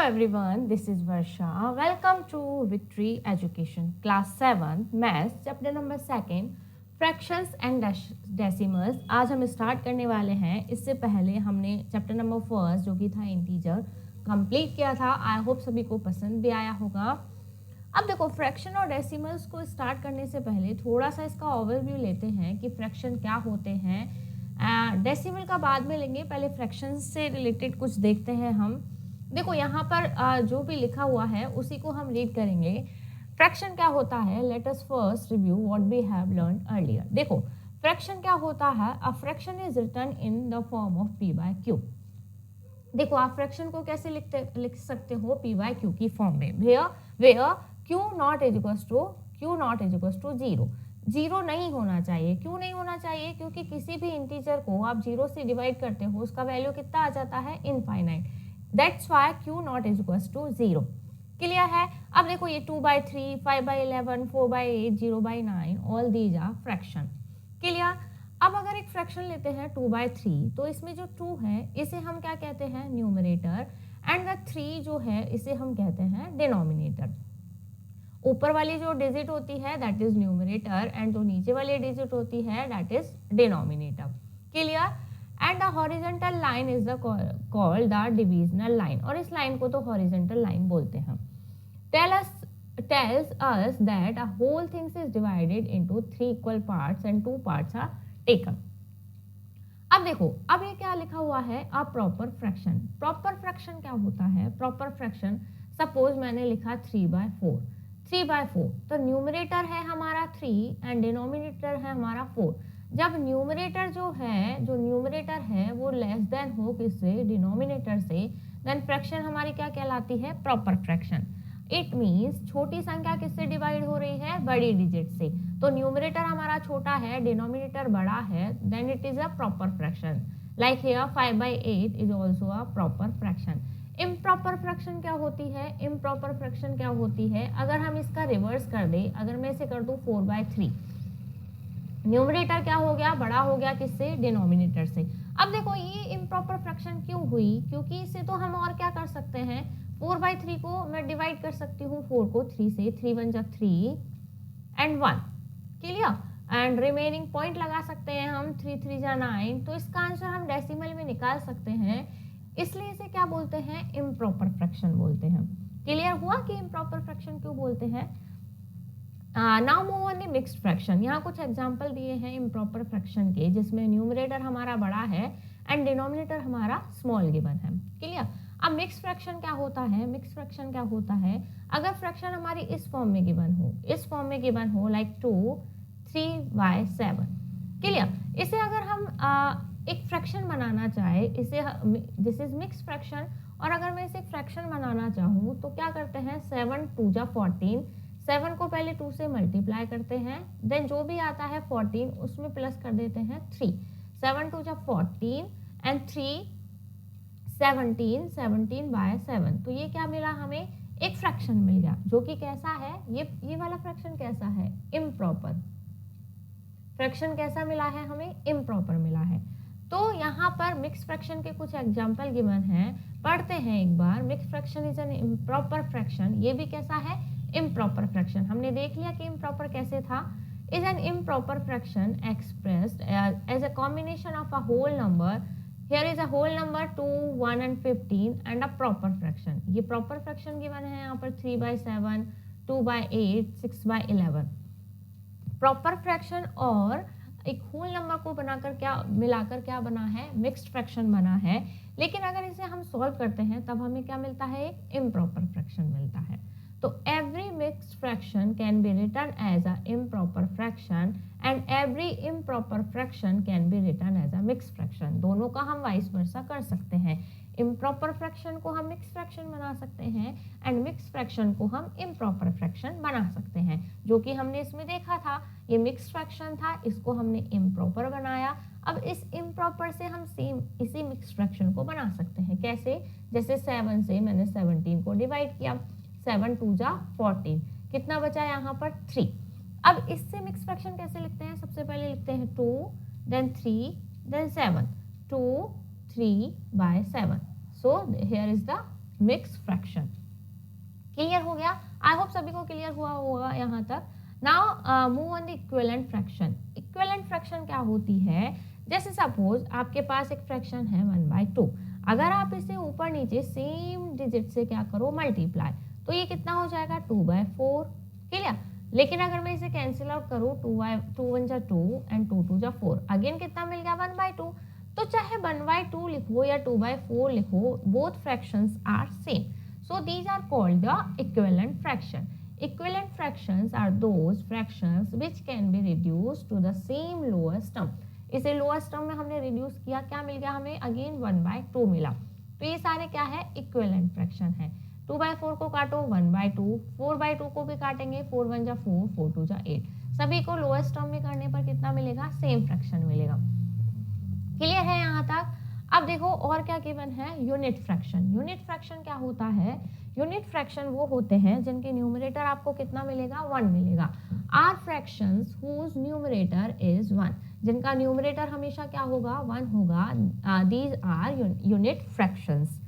everyone, this is Varsha. Welcome to Victory Education, Class 7, Maths, Chapter number 2, Fractions and Decimals. आज हम start करने वाले हैं. इससे पहले हमने चैप्टर नंबर 1 जो कि था इंटीजर कंप्लीट किया था. आई होप सभी को पसंद भी आया होगा. अब देखो फ्रैक्शन और डेसिमल्स को स्टार्ट करने से पहले थोड़ा सा इसका ओवरव्यू लेते हैं कि फ्रैक्शन क्या होते हैं. डेसिमल का बाद में लेंगे, पहले फ्रैक्शन से रिलेटेड कुछ देखते हैं हम. देखो यहाँ पर जो भी लिखा हुआ है उसी को हम रीड करेंगे. फ्रैक्शन क्या होता है, let us first review what we have learned earlier. देखो फ्रैक्शन क्या होता है, a fraction is written in the form of p by q. देखो आप फ्रैक्शन को कैसे लिख सकते हो, p बाय q की फॉर्म में, where q not is equals to 0. Zero नहीं होना चाहिए. क्यों नहीं होना चाहिए? क्योंकि किसी भी इंटीजर को आप जीरो से डिवाइड करते हो उसका वैल्यू कितना आ जाता है, infinite. That's why q not is equals to 0. Clear है. अब देखो ये 2/3, 5/11, 4/8, 0/9 all these are fraction. Clear. अब अगर एक फ्रैक्शन लेते हैं 2/3 तो इसमें जो 2 है इसे हम क्या कहते हैं, न्यूमरेटर, एंड द 3 जो है इसे हम कहते हैं डिनोमिनेटर. ऊपर वाली जो डिजिट होती है दैट इज न्यूमरेटर एंड जो नीचे वाली डिजिट होती है that is denominator. Clear. And the horizontal line is the called the divisional line, और इस लाइन को तो हॉरिजॉन्टल लाइन बोलते हैं. tells us that a whole thing is divided into 3 equal parts and 2 parts are taken. अब देखो अब ये क्या लिखा हुआ है, अ प्रॉपर फ्रैक्शन. प्रॉपर फ्रैक्शन क्या होता है, प्रॉपर फ्रैक्शन सपोज मैंने लिखा 3/4. तो न्यूमरेटर है हमारा 3 एंड डिनोमिनेटर है हमारा 4. जब न्यूमरेटर है वो लेस देन हो किससे, डिनोमिनेटर से, देन फ्रैक्शन हमारी क्या कहलाती है, प्रॉपर फ्रैक्शन. इट मीन्स छोटी संख्या किससे डिवाइड हो रही है, बड़ी डिजिट से. तो न्यूमरेटर हमारा छोटा है, डिनोमिनेटर बड़ा है, then it is a proper fraction. Like here 5/8 is also a proper fraction. Improper fraction क्या होती है, अगर हम इसका रिवर्स कर दे, अगर मैं इसे कर दूं 4/3, न्यूमरेटर क्या हो गया, बड़ा हो गया किससे, डिनोमिनेटर से. अब देखो ये इम्प्रॉपर फ्रैक्शन क्यों हुई, क्योंकि इसे तो हम और क्या कर सकते हैं, 4/3 को मैं डिवाइड कर सकती हूँ 4 को 3 से, 3 1 जा 3 and 1. Clear. And remaining point लगा सकते हैं हम, 3 3 जा 9. तो इसका आंसर हम डेसिमल में निकाल सकते हैं, इसलिए इसे क्या बोलते हैं, इम्प्रॉपर फ्रैक्शन बोलते हैं. क्लियर हुआ कि इम्प्रॉपर फ्रैक्शन क्यों बोलते हैं. Now move on the mixed fraction. यहाँ कुछ एग्जांपल दिए हैं इम्प्रॉपर फ्रैक्शन के, जिसमें न्यूमरेटर हमारा बड़ा है एंड डिनोमिनेटर हमारा स्मॉल गिवन है. क्लियर. अब मिक्स्ड फ्रैक्शन क्या होता है, अगर फ्रैक्शन हमारी इस फॉर्म में गिवन हो, लाइक 2 3/7. क्लियर. इसे अगर हम एक फ्रैक्शन बनाना चाहे, दिस इज मिक्स्ड फ्रैक्शन, और अगर मैं इसे फ्रैक्शन बनाना चाहूँ तो क्या करते हैं, 7 2 जा 14. 7 को पहले 2 से मल्टीप्लाई करते हैं, देन जो भी आता है 14 उसमें प्लस कर देते हैं 3. 7 2 जा 14 एंड 3 17/7. तो ये क्या मिला हमें, एक फ्रैक्शन मिल गया, जो कि कैसा है, ये वाला फ्रैक्शन कैसा है, इम्प्रॉपर फ्रैक्शन. कैसा मिला है हमें, इम्प्रॉपर मिला है. तो यहाँ पर मिक्स फ्रैक्शन के कुछ एग्जाम्पल गिवन हैं, पढ़ते हैं एक बार. Mix fraction is an improper fraction. ये भी कैसा है, इम्प्रॉपर फ्रैक्शन. हमने देख लिया कि इम्प्रॉपर कैसे था. Is an improper fraction expressed as a combination of a whole number. Here is a whole number 2 1 and 15 and a proper fraction. ये प्रॉपर फ्रैक्शन गिवन है यहाँ पर 3/7, 2/8, 6/11. प्रॉपर फ्रैक्शन और एक होल नंबर को बनाकर मिलाकर क्या बना है, मिक्स्ड फ्रैक्शन बना है. लेकिन अगर इसे हम सॉल्व करते हैं तब हमें क्या मिलता है, एक इम्प्रॉपर फ्रैक्शन मिलता है. तो every mixed fraction can be written as a improper fraction and every improper fraction can be written as a mixed fraction. दोनों का हम वाइस वर्सा कर सकते हैं. इम्प्रॉपर फ्रैक्शन को हम मिक्स्ड फ्रैक्शन बना सकते हैं एंड मिक्स्ड फ्रैक्शन को हम इम्प्रॉपर फ्रैक्शन बना सकते हैं, जो कि हमने इसमें देखा था. ये मिक्स्ड फ्रैक्शन था, इसको हमने इम्प्रॉपर बनाया. अब इस इम्प्रॉपर से हम सेम इसी मिक्स्ड फ्रैक्शन को बना सकते हैं. कैसे, जैसे 7 से मैंने 17 को डिवाइड किया, 7 2 जा 14, कितना बचा यहाँ पर 3. अब इससे मिक्स्ड फ्रैक्शन कैसे लिखते हैं, सबसे पहले लिखते हैं 2 then 3 then 7, 2 3/7. So here is the mix fraction. Clear हो गया? आई होप सभी को क्लियर हुआ होगा यहाँ तक। Now move on the equivalent fraction. Equivalent fraction क्या होती है? जैसे सपोज आपके पास एक फ्रैक्शन है 1/2, अगर आप इसे ऊपर नीचे सेम डिजिट से क्या करो, मल्टीप्लाई, तो ये कितना हो जाएगा 2/4। क्लियर? लेकिन अगर मैं इसे कैंसिल आउट करूँ, 2 1 जा 2 एंड 2 2 जा 4, अगेन कितना मिल गया 1/2। तो चाहे 1/2 लिखो या 2/4 लिखो, both fractions are same, so these are called the equivalent fraction. Equivalent fractions are those fractions which can be reduced to the same lowest term. इसे लोएस्ट टर्म में हमने रिड्यूस किया, क्या मिल गया हमें, अगेन 1/2 मिला। तो ये सारे क्या है, इक्विवेलेंट फ्रैक्शन है। 2/4 को काटो 1/2, 4/2 को भी काटेंगे, 4 1 जा 4, 4 2 जा 8, सभी को लोएस्ट टर्म में करने पर कितना मिलेगा, सेम फ्रैक्शन मिलेगा। क्लियर है यहाँ तक? अब देखो और क्या गिवन है, यूनिट फ्रैक्शन। यूनिट फ्रैक्शन क्या होता है? यूनिट फ्रैक्शन वो होते हैं जिनके न्यूमरेटर आपको कितना मिलेगा, 1 मिलेगा। Are fractions whose numerator is 1, जिनका न्यूमरेटर हमेशा क्या होगा, 1 होगा, these are unit fractions.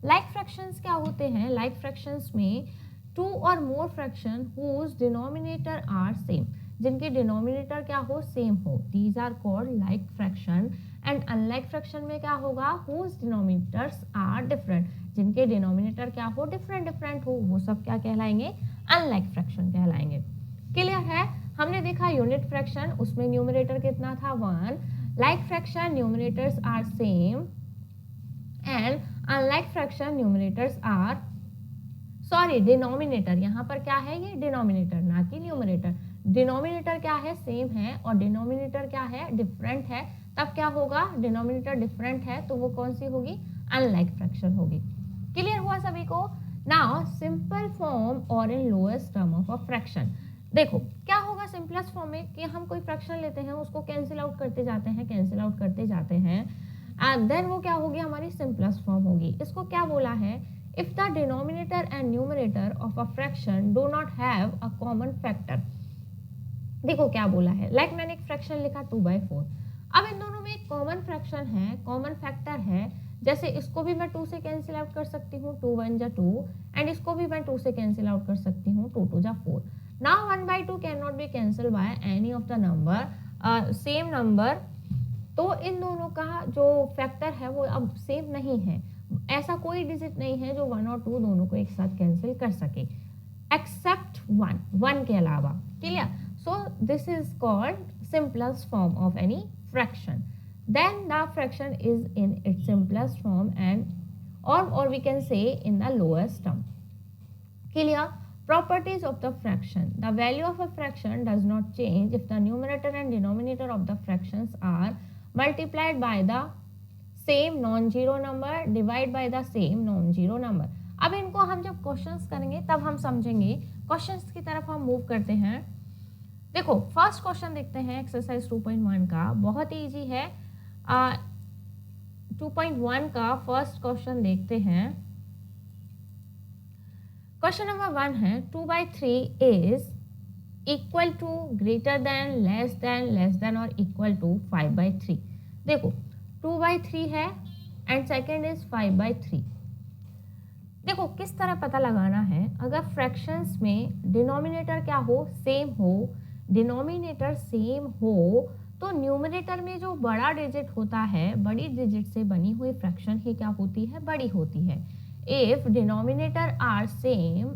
Like fractions क्या होते हैं? लाइक फ्रैक्शंस में 2 और more fraction whose denominator are same, जिनके डिनोमिनेटर क्या हो, सेम हो, these are called like fraction. And unlike fraction में क्या होगा, हुज डिनोमिनेटर्स आर डिफरेंट, जिनके डिनोमिनेटर क्या हो, डिफरेंट हो, वो सब क्या कहलाएंगे, अनलाइक फ्रैक्शन कहलाएंगे। क्लियर है? हमने देखा यूनिट फ्रैक्शन, उसमें न्यूमरेटर कितना था, 1। Like fraction numerators are same, and unlike fraction numerators are, sorry denominator, यहाँ पर क्या है, ये डिनोमिनेटर ना कि न्यूमरेटर। डिनोमिनेटर क्या है, सेम है, और डिनोमिनेटर क्या है, डिफरेंट है, तब क्या होगा, डिनोमिनेटर डिफरेंट है तो वो कौन सी होगी, अनलाइक फ्रैक्शन होगी। क्लियर हुआ सभी को? नाउ सिंपल फॉर्म और in lowest term of a fraction. देखो क्या होगा सिंपलेस्ट फॉर्म में, कि हम कोई फ्रैक्शन लेते हैं, उसको कैंसिल आउट करते जाते हैं, एंड देन वो क्या होगी, हमारी सिंपलेस्ट फॉर्म होगी। इसको क्या बोला है, if the denominator and numerator of a fraction do not have a common factor. देखो क्या बोला है, लाइक मैंने एक फ्रैक्शन लिखा 2/4, अब इन दोनों में एक कॉमन फ्रैक्शन है, कॉमन फैक्टर है, जैसे इसको भी मैं 2 से कैंसिल आउट कर सकती हूँ, 2 1 जा 2, एंड इसको भी मैं 2 से कैंसिल आउट कर सकती हूँ, 2 2 जा 4। Now 1/2 can not be cancel by any of the number, same number, तो इन दोनों का जो फैक्टर है वो अब सेम नहीं है, ऐसा कोई डिजिट नहीं है जो 1 और 2 दोनों को एक साथ कैंसिल कर सके, एक्सेप्ट 1 के अलावा। Clear? So this is called simplest form of any fraction. Then the fraction is in its simplest form, and or we can say in the lowest term. Clear? Properties of the fraction. The value of a fraction does not change if the numerator and denominator of the fractions are multiplied by the same non-zero number, divide by the same non-zero number. अब इनको हम जब questions करेंगे तब हम समझेंगे। Questions की तरफ हम मूव करते हैं। देखो फर्स्ट क्वेश्चन देखते हैं एक्सरसाइज 2.1 का, बहुत ही इजी है। 2.1 का फर्स्ट क्वेश्चन देखते हैं। क्वेश्चन नंबर 1 है 2/3 is equal to, greater than, less than और इक्वल टू 5/3। देखो 2/3 है एंड सेकेंड इज 5/3। देखो किस तरह पता लगाना है, अगर फ्रैक्शंस में डिनोमिनेटर क्या हो, सेम हो, डिनोमिनेटर सेम हो, तो न्यूमरेटर में जो बड़ा डिजिट होता है, बड़ी डिजिट से बनी हुई फ्रैक्शन ही क्या होती है, बड़ी होती है। If denominator are same,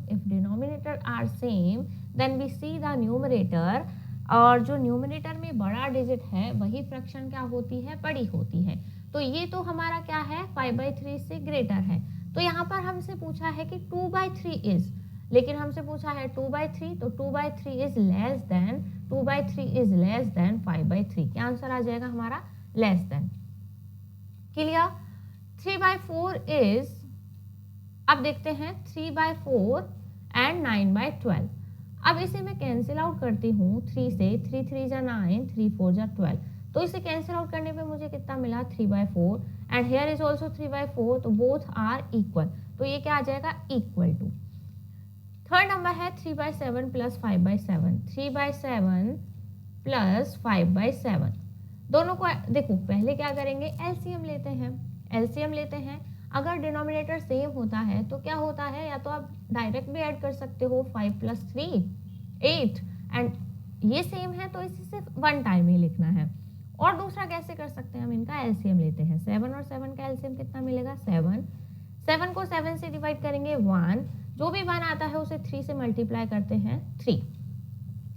then we see the numerator, और जो न्यूमरेटर में बड़ा डिजिट है वही फ्रैक्शन क्या होती है, बड़ी होती है। तो ये तो हमारा क्या है, 5/3 से ग्रेटर है। तो यहाँ पर हमसे पूछा है कि 2/3 इज, लेकिन हमसे पूछा है 2/3, तो 2/3 इज लेस देन 5/3। क्या आंसर आ जाएगा हमारा, लेस देन। क्लियर? 3/4 इज, अब देखते हैं 3/4 एंड 9/12। अब इसे मैं कैंसिल आउट करती हूँ 3 से, 3 3 जा 9, 3 4 जा 12, तो इसे कैंसिल आउट करने पे मुझे कितना मिला, 3/4, एंड हियर इज ऑल्सो 3/4, तो बोथ आर इक्वल, तो ये क्या आ जाएगा, इक्वल टू। थर्ड नंबर है 3/7 प्लस 5/7, 3/7 प्लस 5/7, दोनों को देखो पहले क्या करेंगे, एलसीएम लेते हैं। अगर डिनोमिनेटर सेम होता है तो क्या होता है, या तो आप डायरेक्ट भी ऐड कर सकते हो 5 + 3 8, एंड ये सेम है तो इसे सिर्फ 1 टाइम ही लिखना है। और दूसरा कैसे कर सकते हैं, हम इनका एलसीएम लेते हैं। 7 और 7 का एलसीएम कितना मिलेगा, 7। 7 को 7 से डिवाइड करेंगे 1, जो भी 1 आता है उसे 3 से मल्टीप्लाई करते हैं 3।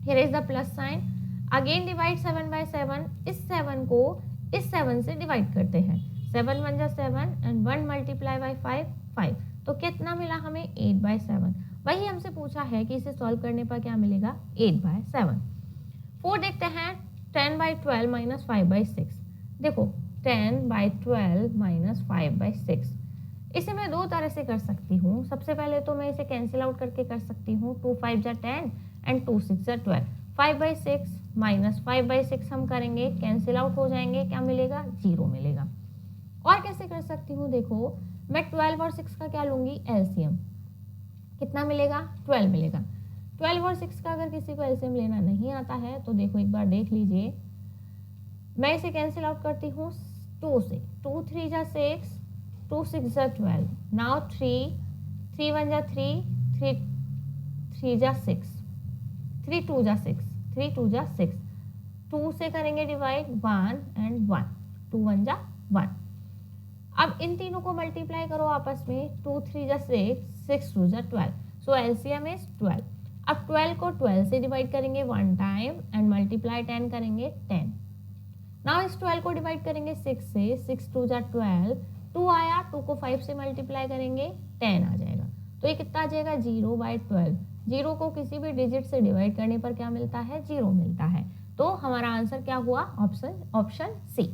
Here is the plus sign, again divide 7 by 7, इस 7 को इस 7 से डिवाइड करते हैं। 7 1 जा 7 एंड 1 मल्टीप्लाई बाय 5 5, तो कितना मिला हमें 8/7। वही हमसे पूछा है कि इसे सॉल्व करने पर क्या मिलेगा, 8/7। 4 देखते हैं, 10/12 - 5/6। देखो 10/12 - 5/6, इसे मैं दो तरह से कर सकती हूँ। सबसे पहले तो मैं इसे कैंसिल आउट करके कर सकती हूँ, 2 5 जा 10 एंड 2 6 जा 12। 5/6 - 5/6 हम करेंगे, कैंसिल आउट हो जाएंगे, क्या मिलेगा, 0 मिलेगा। और कैसे कर सकती हूँ, देखो मैं 12 और 6 का क्या लूँगी, एलसीएम। कितना मिलेगा, 12 मिलेगा। 12 और 6 का अगर किसी को एलसीएम लेना नहीं आता है तो देखो एक बार देख लीजिए, मैं इसे कैंसिल आउट करती हूँ 2 से। 2 3 जा 6, 2 6 जा 12, नाउ 3 1 जा 3, 3 जा 6, 3 2 जा 6, 3 2 जा 6, 2 से करेंगे डिवाइड 1 एंड 1, 2 1 जा 1। अब इन तीनों को मल्टीप्लाई करो आपस में, 2 3 जा 6, 6 2 जा 12, सो एलसीएम इज 12। अब 12 को 12 से डिवाइड करेंगे 1 टाइम एंड मल्टीप्लाई 10 करेंगे 10। नाउ इस 12 को डिवाइड करेंगे 6 से, 6 2 जा 12, 2 आया, 2 को 5 से मल्टीप्लाई करेंगे 10 आ जाएगा। तो ये कितना आ जाएगा, 0/12। 0 को किसी भी डिजिट से डिवाइड करने पर क्या मिलता है, 0 मिलता है। तो हमारा आंसर क्या हुआ, option C.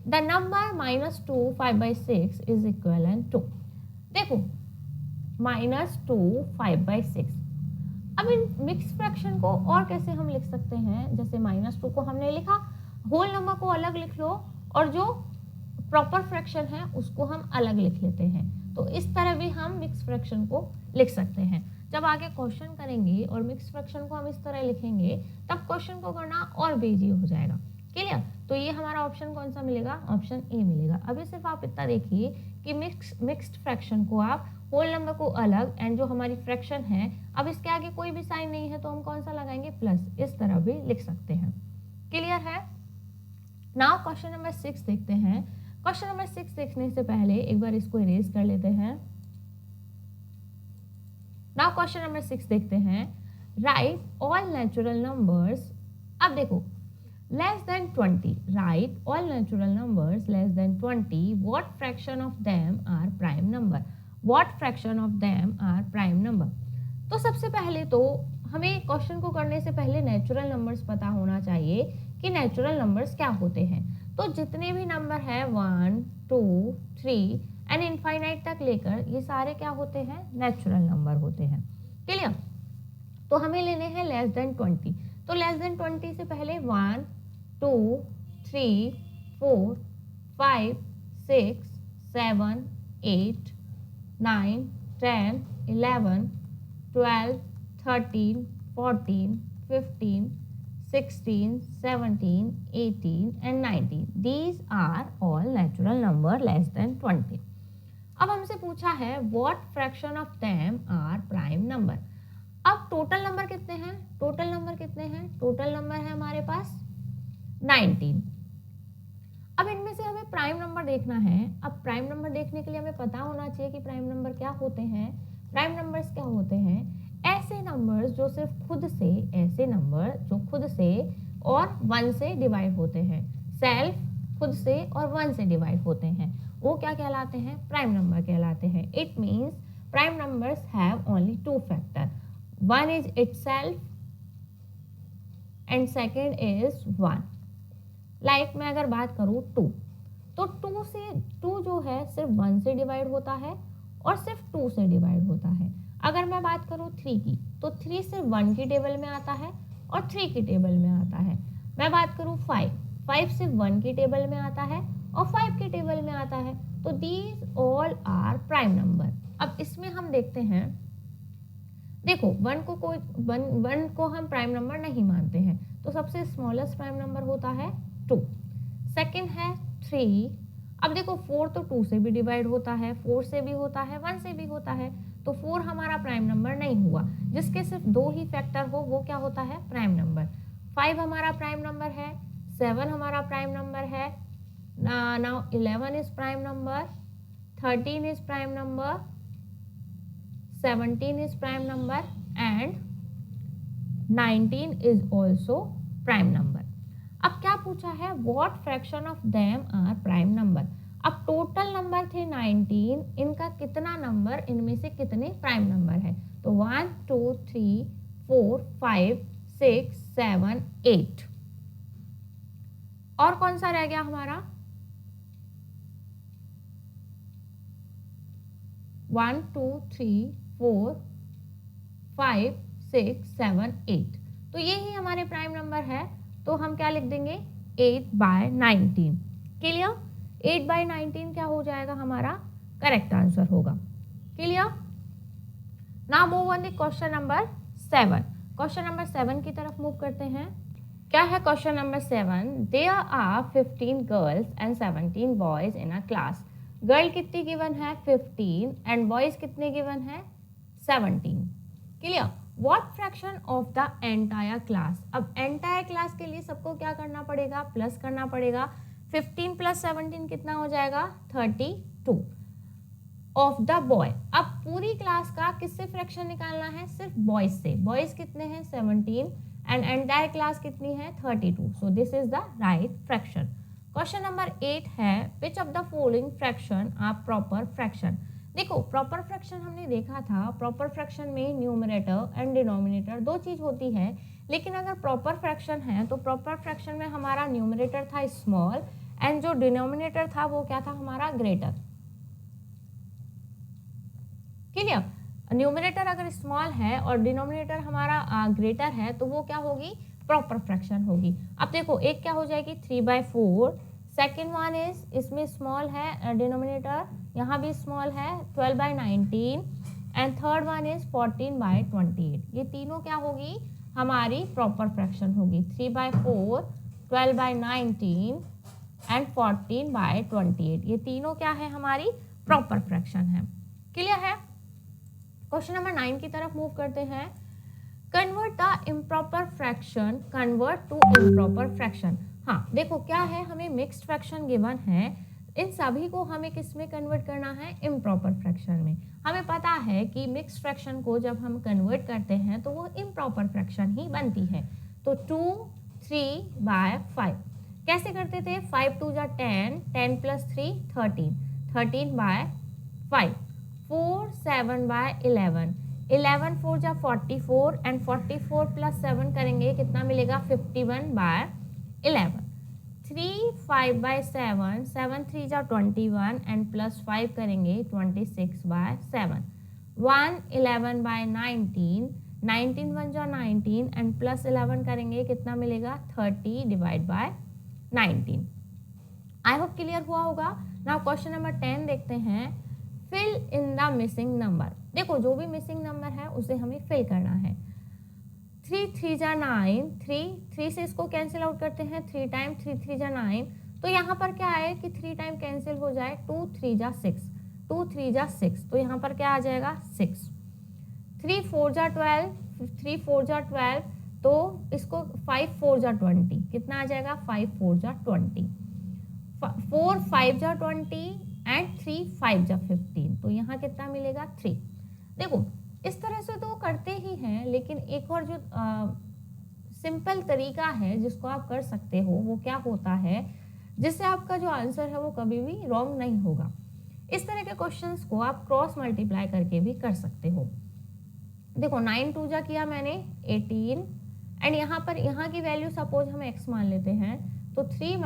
The number -2 5/6 is equivalent to, देखो -2 5/6। अब इन मिक्स फ्रैक्शन को और कैसे हम लिख सकते हैं, जैसे -2 को हमने लिखा, होल नंबर को अलग लिख लो और जो प्रॉपर फ्रैक्शन है उसको हम अलग लिख लेते हैं। तो इस तरह भी हम मिक्स फ्रैक्शन को लिख सकते हैं। जब आगे क्वेश्चन करेंगे और मिक्स फ्रैक्शन को हम इस तरह लिखेंगे तब क्वेश्चन को करना और भी इजी हो जाएगा। क्लियर, तो ये हमारा ऑप्शन कौन सा मिलेगा, ऑप्शन ए मिलेगा। अभी सिर्फ आप इतना देखिए कि मिक्स्ड फ्रैक्शन को आप होल नंबर को अलग एंड जो हमारी फ्रैक्शन है, अब इसके आगे कोई भी साइन नहीं है तो हम कौन सा लगाएंगे, प्लस, इस तरह भी लिख सकते हैं। क्लियर है। नाउ क्वेश्चन नंबर 6 देखते हैं। क्वेश्चन नंबर 6 देखने से पहले एक बार इसको इरेज कर लेते हैं। नाउ क्वेश्चन नंबर 6 देखते हैं, राइट ऑल नेचुरल नंबर्स। अब देखो less than 20, write all natural numbers less than 20, what fraction of them are prime number, what fraction of them are prime number। तो सबसे पहले तो हमें क्वेश्चन को करने से पहले नेचुरल नंबर्स पता होना चाहिए कि नेचुरल नंबर्स क्या होते हैं। तो जितने भी नंबर है 1 2 3 एंड इनफाइनाइट तक लेकर, ये सारे क्या होते हैं, नेचुरल नंबर होते हैं। क्लियर, तो हमें लेने हैं लेस देन 20। तो लेस देन 20 से पहले 1 2 3 4 5 6 7 8 9 10 11 12 13 14 15 16 17 18 and 19, these are all natural number less than 20। अब हमसे पूछा है what fraction of them are prime number। अब टोटल नंबर कितने हैं, टोटल नंबर कितने हैं, टोटल नंबर है हमारे पास 19। अब इनमें से हमें प्राइम नंबर देखना है। अब प्राइम नंबर देखने के लिए हमें पता होना चाहिए कि प्राइम नंबर क्या होते हैं। प्राइम नंबर्स क्या होते हैं, ऐसे नंबर्स जो सिर्फ खुद से, ऐसे नंबर जो खुद से और 1 से डिवाइड होते हैं, सेल्फ खुद से और 1 से डिवाइड होते हैं, वो क्या कहलाते हैं, प्राइम नंबर कहलाते हैं। It means prime numbers have only 2 factor, 1 is itself and second is 1। Like मैं अगर बात करूँ 2, तो 2 जो है सिर्फ 1 से डिवाइड होता है और सिर्फ 2 से डिवाइड होता है। अगर मैं बात करूँ 3 की, तो 3 सिर्फ 1 की टेबल में आता है और 3 की टेबल में आता है। मैं बात करूँ 5 सिर्फ 1 की टेबल में आता है और 5 की टेबल में आता है। तो these all are prime number. अब इसमें हम देखते हैं, देखो 1 को हम प्राइम नंबर नहीं मानते हैं, तो सबसे स्मॉलेस्ट प्राइम नंबर होता है 2। सेकंड है 3। अब देखो 4 तो 2 से भी डिवाइड होता है, 4 से भी होता है, 1 से भी होता है, तो 4 हमारा प्राइम नंबर नहीं हुआ। जिसके सिर्फ 2 ही फैक्टर हो वो क्या होता है, प्राइम नंबर। 5 हमारा प्राइम नंबर है, 7 हमारा प्राइम नंबर है, now 11 is prime number, 13 is prime number, 17 is prime number and 19 is also prime number. अब क्या पूछा है, what fraction of them are prime number। अब टोटल नंबर थे 19, इनका कितना नंबर, इनमें से कितने प्राइम नंबर है, तो 1 2 3 4 5 6 7 8। और कौन सा रह गया हमारा, 1 2 3 4 5 6 7 8, तो ये ही हमारे प्राइम नंबर है। तो हम क्या लिख देंगे, 8/19। क्लियर, 8/19 क्या हो जाएगा हमारा करेक्ट आंसर होगा। Clear, now move on the question number 7। Question number 7 की तरफ मूव करते हैं। क्या है question number 7, there are 15 girls and 17 boys in a class. Girl कितनी गिवन है, 15, एंड बॉयज कितने गिवन है, 17। Clear, what fraction of the entire class. अब एंटायर क्लास के लिए सबको क्या करना पड़ेगा, प्लस करना पड़ेगा। 15 + 17 कितना हो जाएगा, 32 ऑफ द बॉय। अब पूरी क्लास का किससे फ्रैक्शन निकालना है, सिर्फ बॉयज से। बॉयज कितने हैं, 17, एंड एंटायर क्लास कितनी है, 32। So this is the right fraction. Question number 8 है, which of the following fraction are proper fraction. देखो प्रॉपर फ्रैक्शन हमने देखा था, प्रॉपर फ्रैक्शन में न्यूमरेटर एंड डिनोमिनेटर दो चीज होती है, लेकिन अगर प्रॉपर फ्रैक्शन है तो प्रॉपर फ्रैक्शन में हमारा न्यूमरेटर था स्मॉल एंड जो डिनोमिनेटर था वो क्या था हमारा ग्रेटर। क्लियर, न्यूमरेटर अगर स्मॉल है और डिनोमिनेटर हमारा ग्रेटर है तो वो क्या होगी, प्रॉपर फ्रैक्शन होगी। अब देखो एक क्या हो जाएगी, 3/4, सेकेंड वन इज, इसमें स्मॉल है डिनोमिनेटर, यहाँ भी स्मॉल है, 12/19, एंड थर्ड वन इज 14/28। ये तीनों क्या होगी, हमारी प्रॉपर फ्रैक्शन होगी। 3/4, 12/19 एंड 14/28, ये तीनों क्या है, हमारी प्रॉपर फ्रैक्शन है। क्लियर है। क्वेश्चन नंबर 9 की तरफ मूव करते हैं। Convert the improper fraction convert to improper fraction. हाँ देखो क्या है, हमें मिक्स्ड फ्रैक्शन गिवन है, इन सभी को हमें किस में कन्वर्ट करना है, इम्प्रॉपर फ्रैक्शन में। हमें पता है कि मिक्स्ड फ्रैक्शन को जब हम कन्वर्ट करते हैं तो वो इम्प्रॉपर फ्रैक्शन ही बनती है। तो 2 3/5 कैसे करते थे, 5 2 जा 10, 10 + 3 13, 13/5, 4 7/11, 11 4 जा 44, एंड 44 + 7 करेंगे कितना मिलेगा, 51/11, 3 5/7, 7 3 जा 21, एंड +5 करेंगे 26/7, 1 11/19, 19 1 जा 19, एंड +11 करेंगे कितना मिलेगा, 30/19। आई होप क्लियर हुआ होगा। नाउ क्वेश्चन नंबर 10 देखते हैं। Fill in the missing number. देखो जो भी मिसिंग नंबर है उसे हमें फिल करना है। 3 3 जा 9, 3 से इसको कैंसिल आउट करते हैं, 3 टाइम 3 3 जा 9, तो यहाँ पर क्या है कि 3 टाइम कैंसिल हो जाए, 2 3 जा 6, 2 3 जा 6, तो यहाँ पर क्या आ जाएगा 6। 3 4 जा 12, 3 4 जा 12, तो इसको 5 4 जा 20, कितना आ जाएगा, 5 4 जा 20, 4 5 जा 20, एंड 3 5 जा 15, तो यहाँ कितना मिलेगा 3। देखो इस तरह से तो करते ही हैं, लेकिन एक और जो सिंपल तरीका है जिसको आप कर सकते हो वो क्या होता है, जिससे आपका जो आंसर है वो कभी भी रॉन्ग नहीं होगा। इस तरह के क्वेश्चंस को आप क्रॉस मल्टीप्लाई करके भी कर सकते हो। देखो 9 2 जा किया मैंने 18, एंड यहाँ पर यहाँ की वैल्यू सपोज हम x मान लेते हैं, तो 3 ×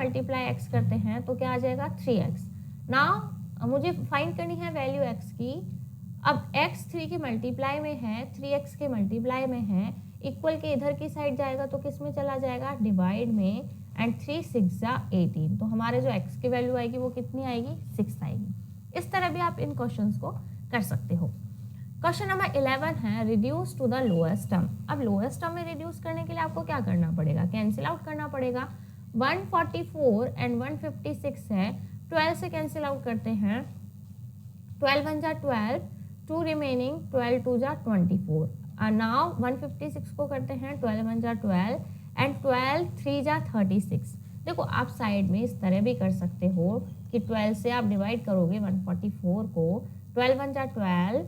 x करते हैं तो क्या आ जाएगा 3x। नाउ मुझे फाइंड करनी है वैल्यू x की। अब x 3 के मल्टीप्लाई में है, 3x के मल्टीप्लाई में है, इक्वल के इधर की साइड जाएगा तो किस में चला जाएगा, डिवाइड में, एंड 3 6 जा 18, तो हमारे जो x की वैल्यू आएगी वो कितनी आएगी, 6 आएगी। इस तरह भी आप इन क्वेश्चंस को कर सकते हो। क्वेश्चन नंबर 11 है, reduce to the lowest term. अब लोएस्ट टर्म में रिड्यूस करने के लिए आपको क्या करना पड़ेगा, कैंसिल आउट करना पड़ेगा। 144 एंड 156 है, 12 से कैंसिल आउट करते हैं, 12 वन जा 12, 2 रिमेनिंग, 12 टू जा 24। नाउ 156 को करते हैं 12 वन जा 12 एंड 12 3 जा 36। देखो आप साइड में इस तरह भी कर सकते हो कि 12 से आप डिवाइड करोगे 144 को, 12 वन जा 12,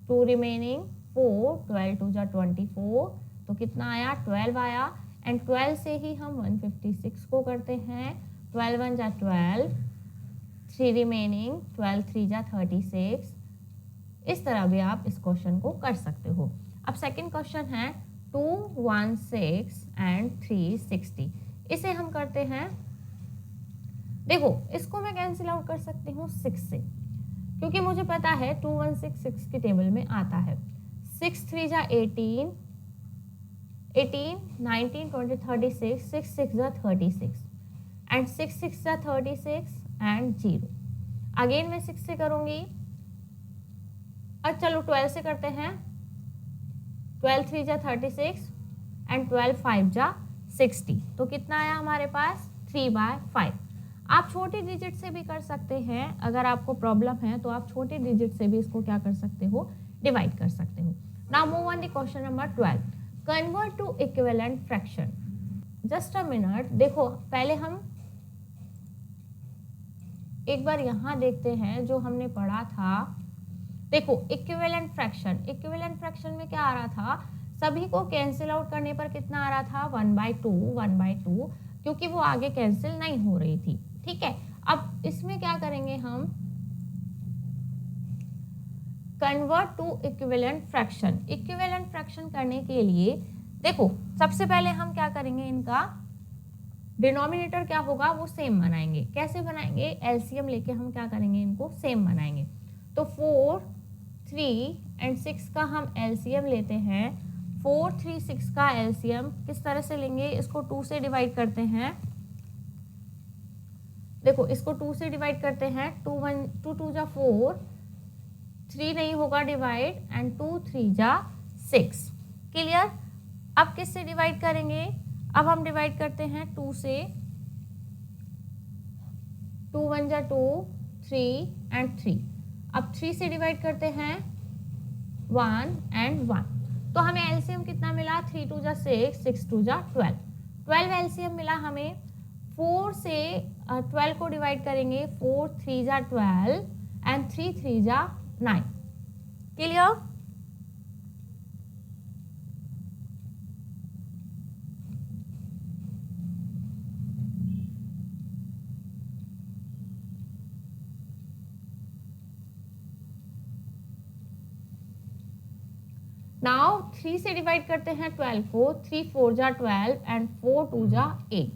2 रिमेनिंग 4, 12 टू जा 24, तो कितना आया 12 आया। एंड 12 से ही हम 156 को करते हैं, 12 वन जा 12, 3 रिमेनिंग, 12 3 जा 36। इस तरह भी आप इस क्वेश्चन को कर सकते हो। अब सेकंड क्वेश्चन है 216 एंड 360। इसे हम करते हैं, देखो इसको मैं कैंसिल आउट कर सकती हूँ 6 से, क्योंकि मुझे पता है 2166 की टेबल में आता है। 6 3 जा 18, 18 19 20 36, 6 6 जा 36 एंड 6 6 जा 36 एंड 0। अगेन मैं 6 से करूंगी, और चलो 12 से करते हैं, 12 3 जा 36 एंड 12 5 जा 60। तो कितना आया हमारे पास 3/5। आप छोटे डिजिट से भी कर सकते हैं, अगर आपको प्रॉब्लम है तो आप छोटे डिजिट से भी इसको क्या कर सकते हो, डिवाइड कर सकते हो। Now move on the question number 12, convert to equivalent fraction. Just a minute, देखो पहले हम एक बार यहाँ देखते हैं जो हमने पढ़ा था। देखो इक्विवेलेंट फ्रैक्शन, इक्विवेलेंट फ्रैक्शन में क्या आ रहा था, सभी को कैंसिल आउट करने पर कितना आ रहा था 1/2, क्योंकि वो आगे कैंसिल नहीं हो रही थी। ठीक है, अब इसमें क्या करेंगे हम, convert to equivalent fraction. Equivalent fraction करने के लिए देखो सबसे पहले हम क्या करेंगे, इनका डिनोमिनेटर क्या होगा वो सेम बनाएंगे। कैसे बनाएंगे, एलसीएम लेके हम क्या करेंगे, इनको सेम बनाएंगे। तो 4 3 एंड 6 का हम एलसीएम लेते हैं। 4 3 6 का एलसीएम किस तरह से लेंगे, इसको 2 से डिवाइड करते हैं। देखो इसको 2 से डिवाइड करते हैं, 2 2 जा 4, 3 नहीं होगा डिवाइड, एंड 2 3 जा 6। क्लियर। अब किससे डिवाइड करेंगे, अब हम डिवाइड करते हैं 2 से, 2 1 जा 2, 3 एंड 3। अब 3 से डिवाइड करते हैं 1 एंड 1। तो हमें एलसीएम कितना मिला, 3 2 जा 6, 6 2 जा 12, 12 एलसीएम मिला हमें। 4 से 12 को डिवाइड करेंगे, 4 3 जा 12 एंड 3 3 जा 9। क्लियर। नाउ 3 से डिवाइड करते हैं 12 को, 3 4 जा 12 एंड 4 2 जा 8।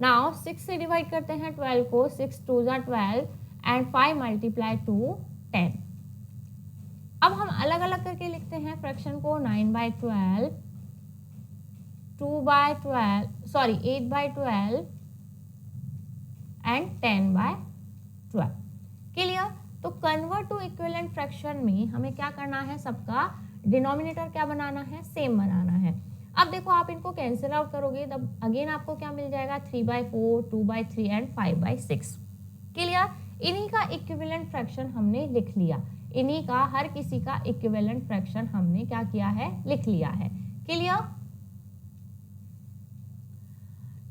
नाउ 6 से डिवाइड करते हैं 12 को, 6 2 जा 12 एंड 5 मल्टीप्लाई टू 10। अब हम अलग अलग करके लिखते हैं फ्रैक्शन को, 9/12, 2/12, सॉरी 8/12 एंड 10/12। क्लियर। तो कन्वर्ट टू इक्विवेलेंट फ्रैक्शन में हमें क्या करना है, सबका डिनोमिनेटर क्या बनाना है, सेम बनाना है। अब देखो आप इनको कैंसिल आउट करोगे तब अगेन आपको क्या मिल जाएगा, 3/4, 2/3 एंड 5/6। क्लियर। इन्हीं का इक्विवेलेंट फ्रैक्शन हमने लिख लिया, इन्हीं का हर किसी का इक्विवेलेंट फ्रैक्शन हमने क्या किया है, लिख लिया है। क्लियर।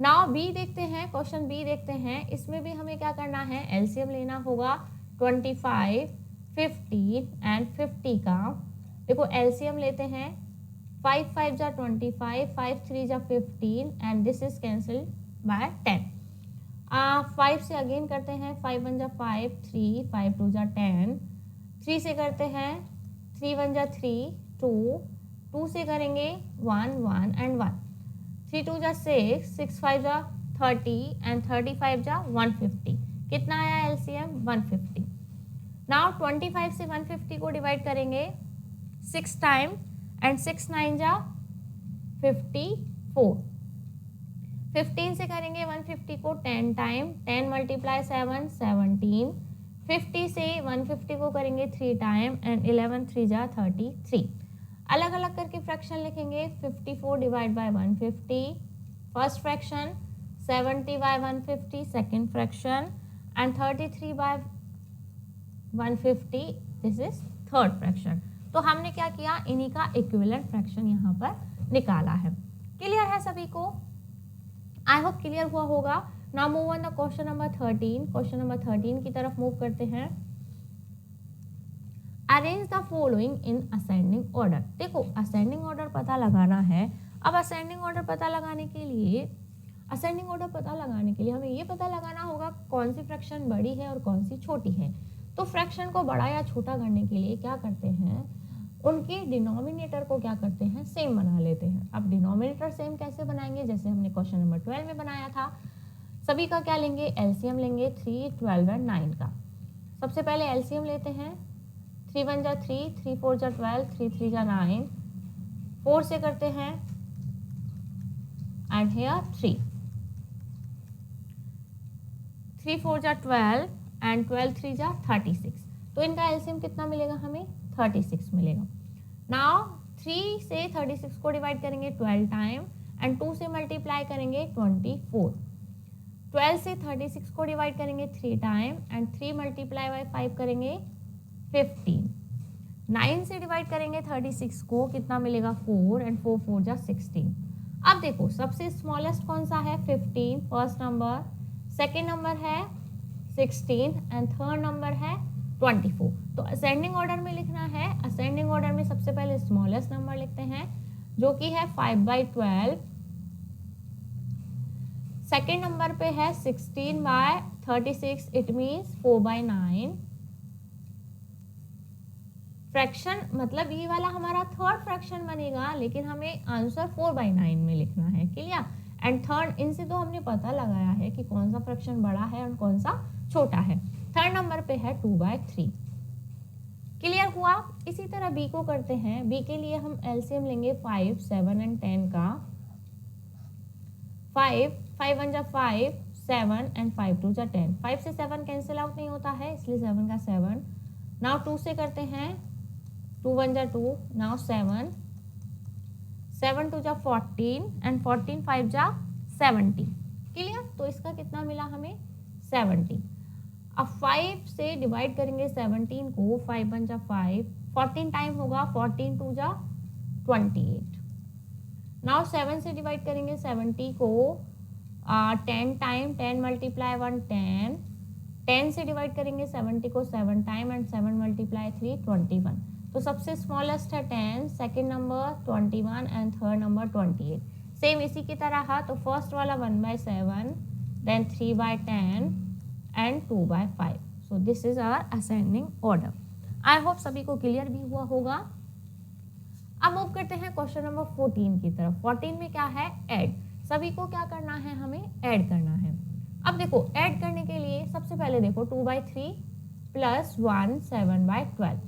नाउ बी देखते हैं, क्वेश्चन बी देखते हैं। इसमें भी हमें क्या करना है, एलसीएम लेना होगा 25, 15 एंड 50 का। देखो एलसीएम लेते हैं, 5 5 जा 25, 5 3 जा 15 and this is cancel bye 10। 5 से अगेन करते हैं, 5 1 जा 5, 3, 5 2 जा 10। 3 से करते हैं, 3 1 जा 3, 2, 2 से करेंगे 1 1 एंड 1, 3 2 जा 6, 6 5 जा 30 एंड 35 जा 150। कितना आया एलसीएम 150। नाउ 25 से 150 को डिवाइड करेंगे 6 टाइम एंड 6 9 जा 54। 15 से करेंगे 150 को 10 टाइम, 10 मल्टीप्लाई 7 17। 50 से 150 को करेंगे 3 टाइम एंड 11 3 जा 33। अलग अलग करके फ्रैक्शन लिखेंगे, 54 divide by 150 first fraction, 70/150 second fraction and 33/150 this is third fraction. तो हमने क्या किया, इन्हीं का इक्विवेलेंट फ्रैक्शन यहाँ पर निकाला है। क्लियर है सभी को? आई होप क्लियर हुआ होगा। Now move on the question number 13। Question number 13 की तरफ मूव करते हैं। Arrange the following in ascending order. देखो असेंडिंग ऑर्डर पता लगाना है। अब असेंडिंग ऑर्डर पता लगाने के लिए हमें ये पता लगाना होगा कौन सी फ्रैक्शन बड़ी है और कौन सी छोटी है। तो फ्रैक्शन को बड़ा या छोटा करने के लिए क्या करते हैं, उनके डिनोमिनेटर को क्या करते हैं, सेम बना लेते हैं। अब डिनोमिनेटर सेम कैसे बनाएंगे, जैसे हमने क्वेश्चन नंबर 12 में बनाया था। सभी का क्या लेंगे, एलसीएम लेंगे 3, 12 और 9 का। सबसे पहले एलसीएम लेते हैं। 3 1 जा 3, 3 4 जा 12, 3 3 जा 9, 4 से करते हैं एंड हियर 3, 3 4 जा 12 एंड 12 3 जा 36। तो इनका एलसीएम कितना मिलेगा हमें, 36 मिलेगा। नाउ 3 से 36 को डिवाइड करेंगे 12 टाइम एंड 2 से मल्टीप्लाई करेंगे 24। 12 से 36 को डिवाइड करेंगे 3 टाइम एंड 3 मल्टीप्लाई बाय 5 करेंगे 15। 9 से डिवाइड करेंगे 36 को, कितना मिलेगा 4 एंड 4 4 जा 16। अब देखो सबसे स्मॉलेस्ट कौन सा है, 15 फर्स्ट नंबर, सेकेंड नंबर है 16 एंड थर्ड नंबर है 24। तो असेंडिंग ऑर्डर में लिखना है। असेंडिंग ऑर्डर में सबसे पहले स्मॉलेस्ट नंबर लिखते हैं जो कि है 5/12। सेकेंड नंबर पे है 16/36, इट मीन्स 4/9। फ्रैक्शन मतलब ये वाला हमारा थर्ड फ्रैक्शन बनेगा, लेकिन हमें आंसर 4/9 में लिखना है। क्लियर? एंड थर्ड, इनसे तो हमने पता लगाया है कि कौन सा फ्रैक्शन बड़ा है और कौन सा छोटा है। थर्ड नंबर पे है 2/3। क्लियर हुआ? इसी तरह बी को करते हैं। बी के लिए हम एलसीएम लेंगे 5, 7 एंड 10 का। 5 1 जा 5, 7 एंड 5 2 जा 10। 5 से 7 कैंसिल आउट नहीं होता है, इसलिए 7 का 7। नाउ 2 से करते हैं, 2 1 जा 2, नाउ 7, 7 2 जा 14 एंड 14 5 जा 70। क्लियर? तो इसका कितना मिला हमें, 70। अब 5 से डिवाइड करेंगे 17 को, 5 1 जा 5, 14 टाइम होगा, 14 2 जा 28। नाउ 7 से डिवाइड करेंगे 70 को 10 टाइम, 10 मल्टीप्लाई 1 10। 10 से डिवाइड करेंगे 70 को 7 टाइम एंड 7 मल्टीप्लाई 3 21। तो सबसे स्मॉलेस्ट है 10, second number 21 and third number 28। Same इसी की तरह है। तो फर्स्ट वाला 1/7, then 3/10 and 2/5। So this is our ascending order. I hope सभी को क्लियर भी हुआ होगा। अब मूव करते हैं क्वेश्चन नंबर 14 की तरफ। 14 में क्या है, ऐड। सभी को क्या करना है, हमें ऐड करना है। अब देखो ऐड करने के लिए सबसे पहले देखो 2/3 प्लस 1 7/12।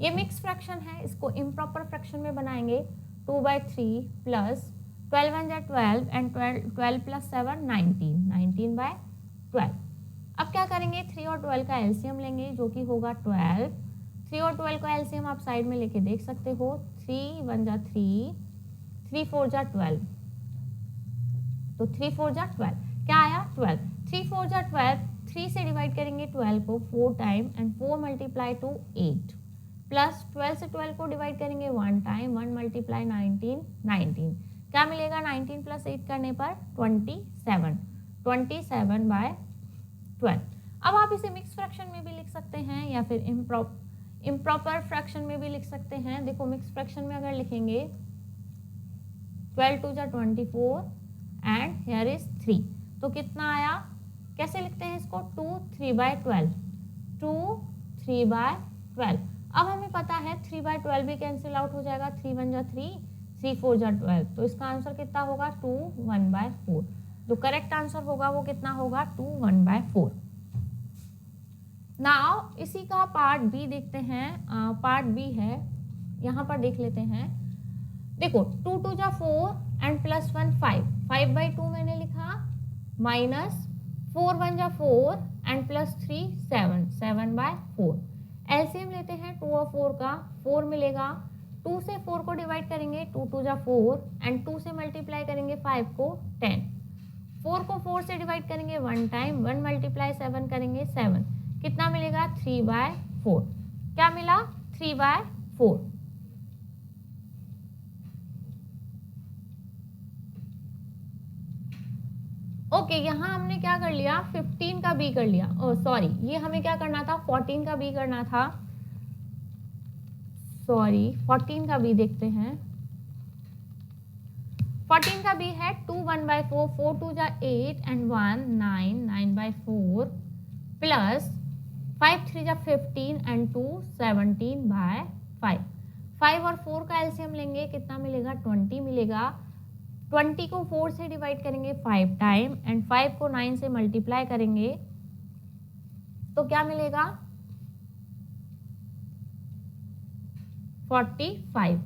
ये मिक्स फ्रैक्शन है, इसको इम्प्रॉपर फ्रैक्शन में बनाएंगे। 2/3 प्लस 12 1 जा 12 एंड 12 प्लस 7 19, 19/12। अब क्या करेंगे, 3 और 12 का एलसीएम लेंगे जो कि होगा 12। 3 और 12 का एलसीएम आप साइड में लेके देख सकते हो। 3 1 जा 3, 3 4 जा 12, तो 3 4 जा 12, क्या आया 12। 3 4 जा 12, 3 से डिवाइड करेंगे 12 को 4 time and 4 multiply two 8, plus 12 से 12 को डिवाइड करेंगे 1 टाइम, 1 मल्टीप्लाई 19, 19। क्या मिलेगा 19 प्लस 8 करने पर 27, 27/12। अब आप इसे मिक्स फ्रैक्शन में भी लिख सकते हैं या फिर इम्प्रॉपर फ्रैक्शन में भी लिख सकते हैं। देखो मिक्स फ्रैक्शन में अगर लिखेंगे 12 2 जा 24 एंड हियर इज 3, तो कितना आया, कैसे लिखते हैं इसको, 2 3/12, 2 3/12। अब हमें पता है 3/12 भी कैंसिल आउट हो जाएगा, 3 1 जा 3, 3 4 जा 12, तो इसका आंसर कितना होगा 2 1/4। जो करेक्ट आंसर होगा वो कितना होगा 2 1/4। नाउ इसी का पार्ट बी देखते हैं। पार्ट बी है, यहाँ पर देख लेते हैं। देखो 2 2 जा 4 एंड प्लस 1 5, 5/2 मैंने लिखा, माइनस 4 1 जा 4 एंड प्लस 3 7, 7/4। एलसीएम लेते हैं 2 और 4 का, 4 मिलेगा। 2 से 4 को डिवाइड करेंगे, 2 2 जा 4 एंड 2 से मल्टीप्लाई करेंगे 5 को 10। 4 को 4 से डिवाइड करेंगे 1 टाइम, 1 मल्टीप्लाई 7 करेंगे 7, कितना मिलेगा 3/4। क्या मिला 3/4। ओके, यहाँ हमने क्या कर लिया 15 का बी कर लिया, सॉरी ये हमें क्या करना था 14 का बी करना था, सॉरी 14 का बी देखते हैं। 14 का बी है 2 1/4, 4 2 जा 8 एंड 1 9, 9/4 प्लस 5 3 जा 15 एंड 2 17/5। 5 और 4 का एलसीएम लेंगे, कितना मिलेगा 20 मिलेगा। 20 को 4 से डिवाइड करेंगे 5 टाइम एंड 5 को 9 से मल्टीप्लाई करेंगे तो क्या मिलेगा 45।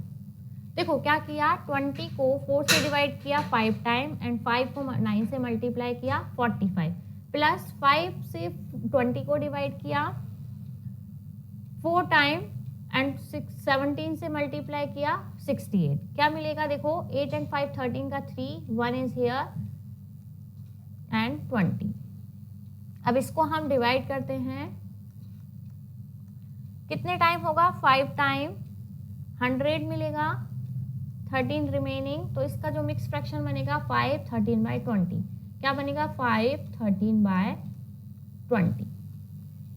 देखो क्या किया 20 को 4 से डिवाइड किया 5 टाइम एंड 5 को 9 से मल्टीप्लाई किया 45 प्लस 5 से 20 को डिवाइड किया 4 टाइम एंड 17 से मल्टीप्लाई किया 68। क्या मिलेगा देखो 8 एंड 5 13 का 3, 1 इज हियर एंड 20। अब इसको हम डिवाइड करते हैं, कितने टाइम होगा 5 टाइम 100 मिलेगा, 13 रिमेनिंग, तो इसका जो मिक्स फ्रैक्शन बनेगा 5 13/20। क्या बनेगा 5 13/20।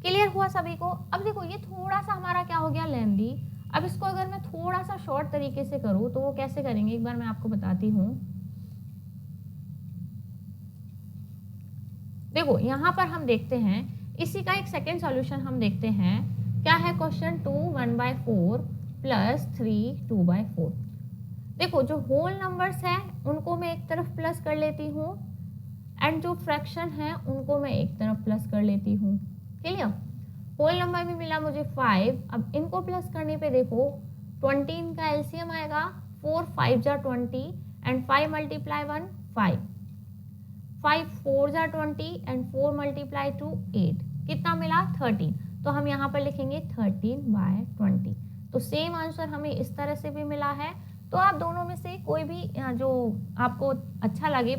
क्लियर हुआ सभी को। अब देखो ये थोड़ा सा हमारा क्या हो गया लेंदी। अब इसको अगर मैं थोड़ा सा शॉर्ट तरीके से करूं तो वो कैसे करेंगे एक बार मैं आपको बताती हूं। देखो यहाँ पर हम देखते हैं इसी का एक सेकेंड सॉल्यूशन हम देखते हैं। क्या है क्वेश्चन 2 1/4 प्लस 3 2/4। देखो जो होल नंबर्स हैं उनको मैं एक तरफ प्लस कर लेती हूँ एंड जो फ्रैक्शन है उनको मैं एक तरफ प्लस कर लेती हूँ। क्लियर। होल नंबर में मिला मुझे 5, अब इनको प्लस करने पे देखो 20 इनका एलसीएम आएगा, 4 5 जा 20 एंड 5 मल्टीप्लाई 1 5, 5 4 जा 20 एंड 4 मल्टीप्लाई 2 8, कितना मिला 13। तो हम यहाँ पर लिखेंगे 13/20। तो सेम आंसर हमें इस तरह से भी मिला है। तो आप दोनों में से कोई भी जो आपको अच्छा लगे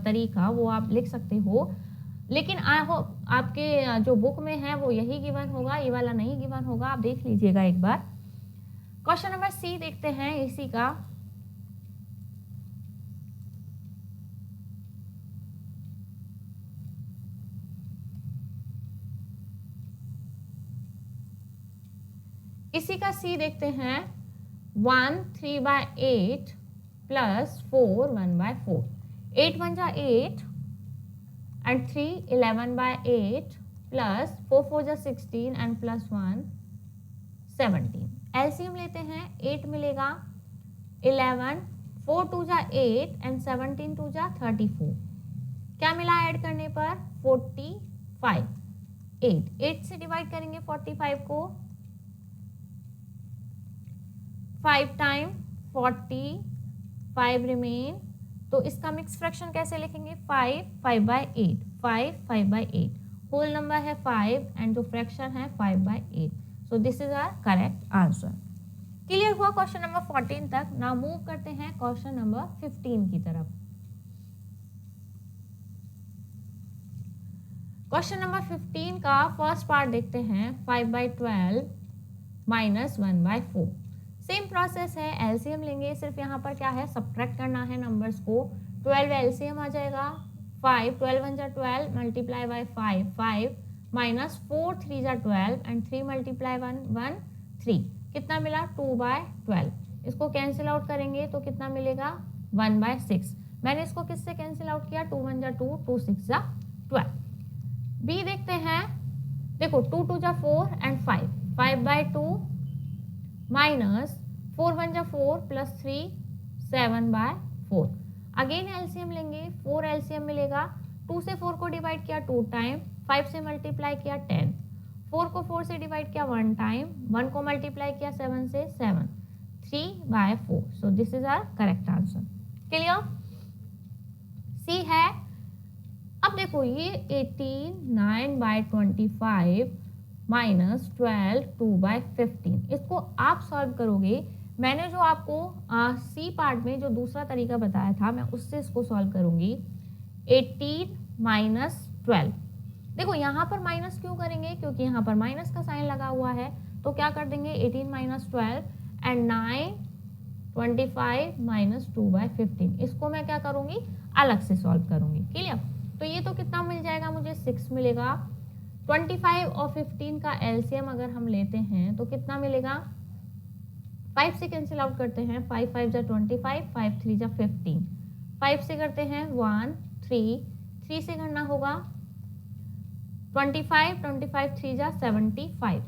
तरीका वो आप लिख सकते हो, लेकिन आई होप आपके जो बुक में है वो यही गिवन होगा, ये वाला नहीं गिवन होगा, आप देख लीजिएगा एक बार। क्वेश्चन नंबर सी देखते हैं इसी का। इसी का सी देखते हैं 1 3/8 प्लस 4 1/4। 8 1 जा 8 and 3 11/8 plus 4 4 जा 16 and plus 1 17। एलसीएम लेते हैं 8 मिलेगा 11, 4 2 जा 8 and 17 2 जा 34। क्या मिला ऐड करने पर 45। 8 से डिवाइड करेंगे 45 को 5 टाइम 40, 5 रिमेन, तो इसका मिक्स फ्रैक्शन कैसे लिखेंगे 5 5/8, 5 5/8। होल नंबर है 5 एंड जो फ्रैक्शन है 5/8। So this is our correct answer. Clear हुआ क्वेश्चन नंबर 14 तक। नाउ मूव करते हैं क्वेश्चन नंबर 15 की तरफ। क्वेश्चन नंबर 15 का फर्स्ट पार्ट देखते हैं 5/12 माइनस 1/4। सेम प्रोसेस है, एलसीएम लेंगे, सिर्फ यहाँ पर क्या है सब्ट्रैक्ट करना है नंबर्स को। 12 एलसीएम आ जाएगा 5, 12 1 जा 12 मल्टीप्लाई बाय 5 5 माइनस 4 3 जा 12 एंड 3 मल्टीप्लाई 1 1 3, कितना मिला 2/12। इसको कैंसिल आउट करेंगे तो कितना मिलेगा 1/6। मैंने इसको किससे कैंसिल आउट किया 2 1 जा 2, 2 6 जा 12। बी देखते हैं, देखो 2 2 जा 4 एंड 5, 5/2 माइनस 4 1 जा 4 प्लस 3 7/4। अगेन एलसीएम लेंगे, 4 एलसीएम मिलेगा, 2 से 4 को डिवाइड किया 2 टाइम, 5 से मल्टीप्लाई किया 10, 4 को 4 से डिवाइड किया 1 टाइम, 1 को मल्टीप्लाई किया 7 से 7, 3/4। So this is our correct answer. Clear. C है। अब देखो ये 18 9/25 माइनस 12 2/15, इसको आप सॉल्व करोगे। मैंने जो आपको सी पार्ट में जो दूसरा तरीका बताया था मैं उससे इसको सॉल्व करूंगी। 18 माइनस 12। देखो यहाँ पर माइनस क्यों करेंगे, क्योंकि यहाँ पर माइनस का साइन लगा हुआ है, तो क्या कर देंगे 18 माइनस 12 एंड 9 25 माइनस 2/15। इसको मैं क्या करूँगी, अलग से सॉल्व करूँगी। क्लियर? तो ये तो कितना मिल जाएगा मुझे, 6 मिलेगा। 25 और 15 का एलसीएम अगर हम लेते हैं तो कितना मिलेगा, 5 से कैंसिल आउट करते हैं, 5 5 जा 25, 5 3 जा 15, 5 से करते हैं 1 3, 3 से करना होगा 25, 25 3 जा 75,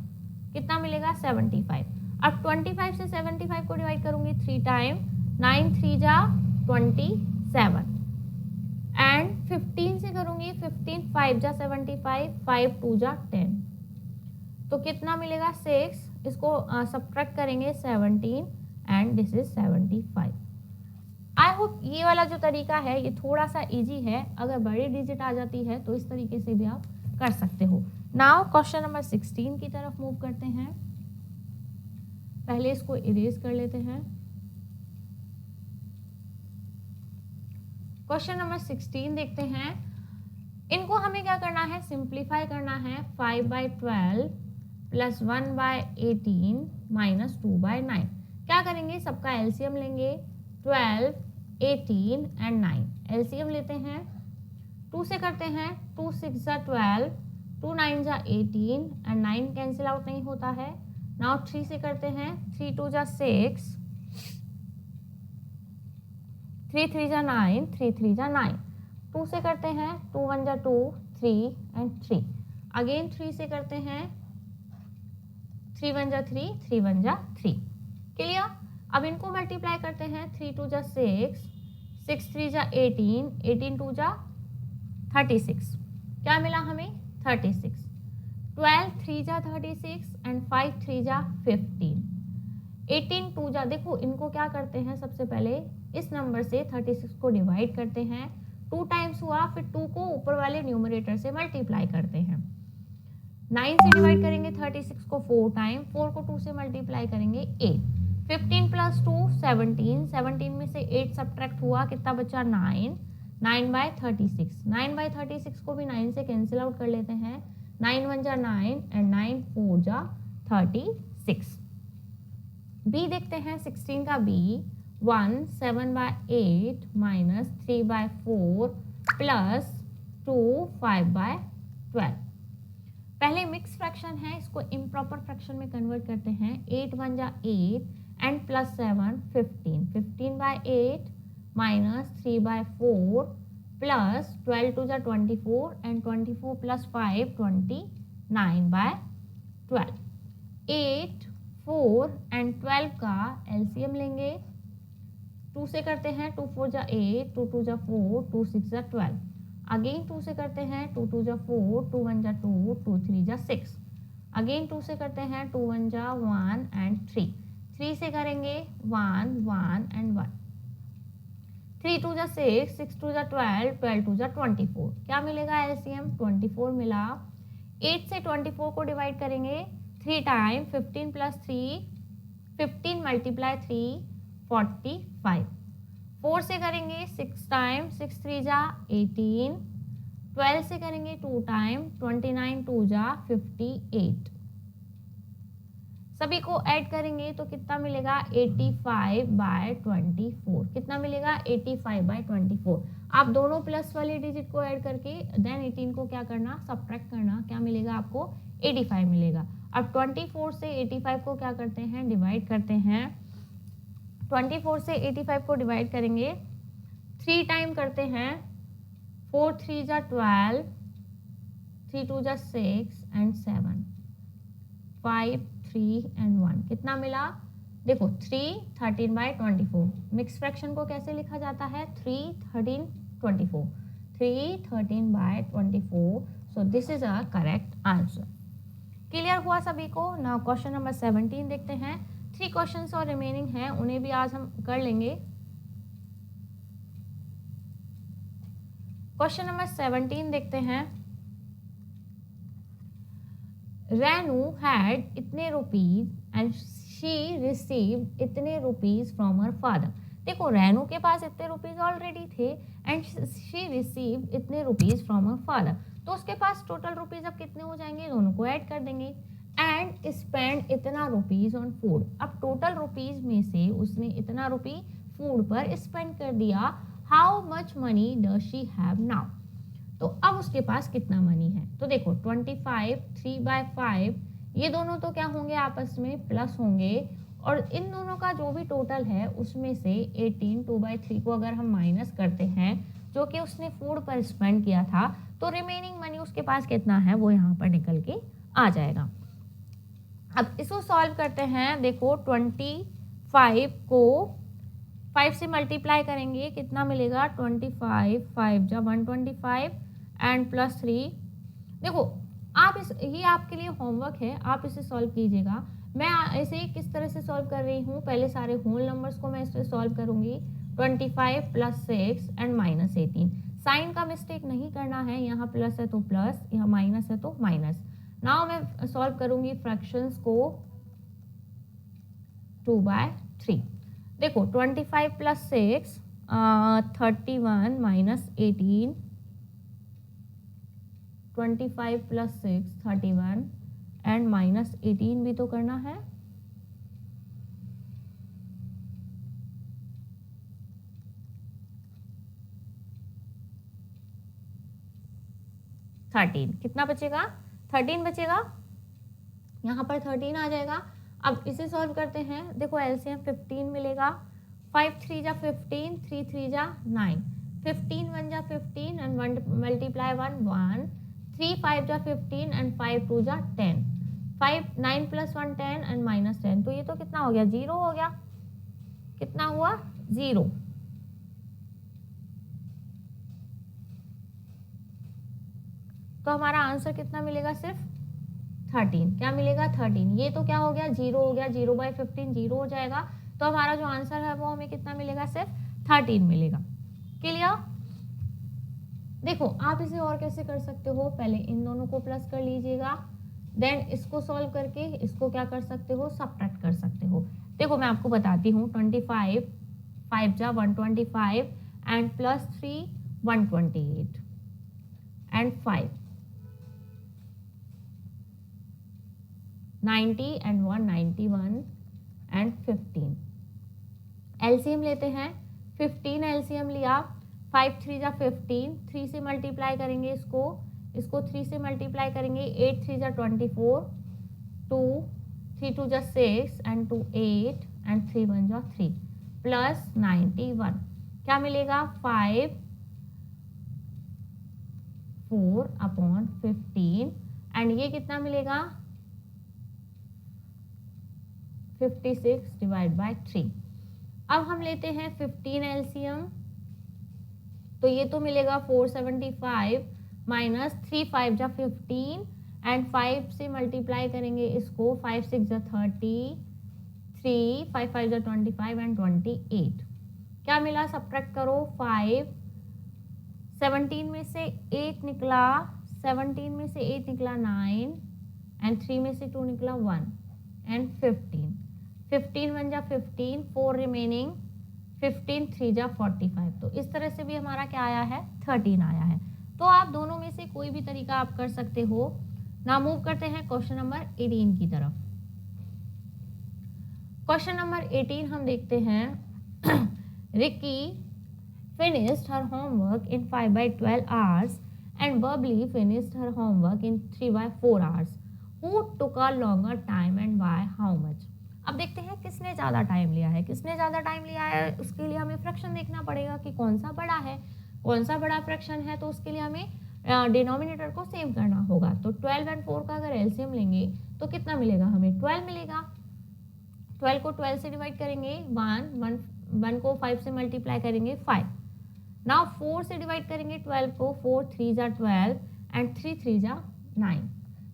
कितना मिलेगा 75। अब 25 से 75 को डिवाइड करूंगी 3 टाइम, 9 3 जा 27 एंड 15 से करूंगी 15, 5 जा 75, 5 2 जा 10, तो कितना मिलेगा 6। इसको सब्ट्रैक्ट करेंगे 17 and this is 75। I hope ये वाला जो तरीका है ये थोड़ा सा इजी है, अगर बड़ी डिजिट आ जाती है तो इस तरीके से भी आप कर सकते हो। नाउ क्वेश्चन नंबर 16 की तरफ मूव करते हैं। पहले इसको इरेज कर लेते हैं। क्वेश्चन नंबर 16 देखते हैं। इनको हमें क्या करना है, सिंप्लीफाई करना है। 5/12 प्लस 1/18 माइनस 2/9। क्या करेंगे, सबका एलसीएम लेंगे। 12, 18 एंड 9 एलसीएम लेते हैं। 2 से करते हैं, 2 6 जा 12, 2 9 जा 18 एंड 9 कैंसिल आउट नहीं होता है। नाउ 3 से करते हैं, 3 2 जा 6, 3 3 जा 9, 3 3 जा 9। 2 से करते हैं, 2 1 जा 2, 3 एंड 3। अगेन 3 से करते हैं, 3 1 जा 3, 3 1 जा 3। क्लियर? अब इनको मल्टीप्लाई करते हैं। 3 2 जा 6, 6 3 जा 18, 18 2 जा 36। क्या मिला हमें, 36। 12 3 जा 36 एंड 5 3 जा 15। 18 2 जा, देखो इनको क्या करते हैं, सबसे पहले इस नंबर से 36 को डिवाइड करते हैं। 2 टाइम्स हुआ, फिर 2 को ऊपर वाले न्यूमरेटर से मल्टीप्लाई करते हैं। 9 से डिवाइड करेंगे 36 को 4 टाइम, 4 को 2 से मल्टीप्लाई करेंगे 8। 15 प्लस 2 17, 17 में से 8 सब्ट्रैक्ट हुआ, कितना बचा 9, 9/36। 9/36 को भी 9 से कैंसिल आउट कर लेते हैं। 9 1 जा 9 एंड 9 4 जा 36। बी देखते हैं 16 का बी। 1 7/8 minus 3/4 plus 2 5/12। पहले मिक्स फ्रैक्शन है, इसको इम्प्रॉपर फ्रैक्शन में कन्वर्ट करते हैं। 8 1 जा 8 एंड प्लस 7 15, 15/8 माइनस 3/4 प्लस 12 2 जा 24 एंड 24 प्लस 5 29/12। 8 4 एंड 12 का एलसीएम लेंगे। 2 से करते हैं, 2 4 जा 8, 2 2 जा 4, 2 6 जा 12। अगेन 2 से करते हैं, 2 2 जा 4, 2 1 जा 2, 2 3 जा 6। अगेन 2 से करते हैं, 2 1 जा 1 एंड 3। 3 से करेंगे 1 1 एंड 1। 3 2 जा 6, 6 2 जा 12, 12 2 जा 24। क्या मिलेगा एलसीएम, 24 मिला। 8 से 24 को डिवाइड करेंगे 3 टाइम, 15 प्लस 3, 15 मल्टीप्लाई 3 45। 4 से करेंगे 6 टाइम, 6 3 जा 18। 12 से करेंगे 2 टाइम, 29 2 जा 58। सभी को ऐड करेंगे तो कितना मिलेगा 85/24। कितना मिलेगा 85/24। आप दोनों प्लस वाली डिजिट को ऐड करके देन 18 को क्या करना, सब्ट्रैक्ट करना। क्या मिलेगा आपको 85 मिलेगा। अब 24 से 85 को क्या करते हैं, डिवाइड करते हैं। 24 से 85 को डिवाइड करेंगे 3 टाइम करते हैं। 4 3 जा 12, 3 2 जा 6 एंड 7, 5 3 एंड 1। कितना मिला, देखो 3 13/24। मिक्स फ्रैक्शन को कैसे लिखा जाता है, 3 13 24, 3 13/24। सो this is a correct answer. Clear हुआ सभी को? नाउ क्वेश्चन नंबर 17 देखते हैं। 3 क्वेश्चंस और रिमेनिंग हैं, उन्हें भी आज हम कर लेंगे। क्वेश्चन नंबर 17 देखते हैं। रेनू हैड इतने रुपीज एंड शी रिसीव्ड इतने रुपीज फ्रॉम हर फादर। देखो रेनू के पास इतने रुपीज ऑलरेडी थे एंड शी रिसीव इतने रुपीज फ्रॉम हर फादर, तो उसके पास टोटल रुपीज अब कितने हो जाएंगे, दोनों को ऐड कर देंगे। एंड स्पेंड इतना रुपीज ऑन फूड, अब टोटल रुपीज में से उसने इतना रुपी फूड पर स्पेंड कर दिया। How much money does she have now, तो अब उसके पास कितना मनी है, तो देखो 25 3/5 ये दोनों तो क्या होंगे आपस में प्लस होंगे, और इन दोनों का जो भी टोटल है उसमें से 18 2/3 को अगर हम माइनस करते हैं जो कि उसने फूड पर स्पेंड किया था, तो रिमेनिंग मनी उसके पास कितना है वो यहाँ पर निकल के आ जाएगा। अब इसको सॉल्व करते हैं, देखो 25 को 5 से मल्टीप्लाई करेंगे कितना मिलेगा, 25 5 जा 125 एंड प्लस 3। देखो आप ये आपके लिए होमवर्क है, आप इसे सॉल्व कीजिएगा। मैं ऐसे ही किस तरह से सॉल्व कर रही हूँ, पहले सारे होल नंबर्स को मैं इससे सॉल्व करूंगी। 25 + 6 एंड -18, साइन का मिस्टेक नहीं करना है, यहाँ प्लस है तो प्लस, यहाँ माइनस है तो माइनस। नाउ मैं सॉल्व करूंगी फ्रैक्शंस को 2/3। देखो 25 + 6 31 - 18, 25 + 6 31 एंड -18 भी तो करना है। कितना बचेगा, 13 बचेगा, यहाँ पर 13 आ जाएगा। अब इसे सॉल्व करते हैं, देखो एलसीएम 15 मिलेगा, 5 3 जा 15, 3 3 जा 9, 15 1 जा 15 एंड 1 मल्टीप्लाई 1 1, 3 5 जा 15 एंड 5 2 जा 10, 5 9 + 1 10 एंड -10, तो ये तो कितना हो गया, 0 हो गया, कितना हुआ 0। तो हमारा आंसर कितना मिलेगा, सिर्फ 13। क्या मिलेगा, 13। ये तो क्या हो गया, 0 हो गया, 0/15 0 हो जाएगा, तो हमारा जो आंसर है वो हमें कितना मिलेगा, सिर्फ 13 मिलेगा। क्लियर। देखो आप इसे और कैसे कर सकते हो, पहले इन दोनों को प्लस कर लीजिएगा, देन इसको सॉल्व करके इसको क्या कर सकते हो, सब्ट्रैक्ट कर सकते हो। देखो मैं आपको बताती हूँ, 25 5 जा 125 and +3 128 and 5 90 and 191 and 15। LCM लेते हैं, 15 एलसीएम लिया, 5 3 जा 15, 3 से मल्टीप्लाई करेंगे इसको 3 से मल्टीप्लाई करेंगे, 8 3 जा 24, 2 3 2 जा 6 एंड 2 8 एंड 3 1 जा 3 प्लस 91, क्या मिलेगा 5 4/15 एंड ये कितना मिलेगा 56/3। अब हम लेते हैं 15 एलसीएम, तो ये तो मिलेगा 475 -3 5 जा 15 एंड 5 से मल्टीप्लाई करेंगे इसको, 5 6 जा 30, 3 5 5 जा 25 एंड 28। क्या मिला, सब्ट्रैक्ट करो, 5 17 में से 8 निकला, 17 में से 8 निकला 9 एंड 3 में से 2 निकला 1 एंड 15, 15 1 जा 15, 4 रिमेनिंग, 15 3 जा 45। तो इस तरह से भी हमारा क्या आया है, 13 आया है। तो आप दोनों में से कोई भी तरीका आप कर सकते हो। ना मूव करते हैं क्वेश्चन नंबर 18 की तरफ। क्वेश्चन नंबर 18 हम देखते हैं, Ricky finished her homework in 5/12 hours and Bubbly finished her homework in 3/4 hours. Who took a longer time and why? How much? अब देखते हैं किसने ज़्यादा टाइम लिया है, किसने ज़्यादा टाइम लिया है। उसके लिए हमें फ्रैक्शन देखना पड़ेगा कि कौन सा बड़ा है, कौन सा बड़ा फ्रैक्शन है। तो उसके लिए हमें डिनोमिनेटर को सेम करना होगा। तो 12 और 4 का अगर एलसीएम लेंगे तो कितना मिलेगा, हमें 12 मिलेगा। 12 को 12 से डिवाइड करेंगे 1 को 5 से मल्टीप्लाई करेंगे 5। नाउ 4 से डिवाइड करेंगे 12 को, 4 3 जा 12 एंड 3 3 जा 9।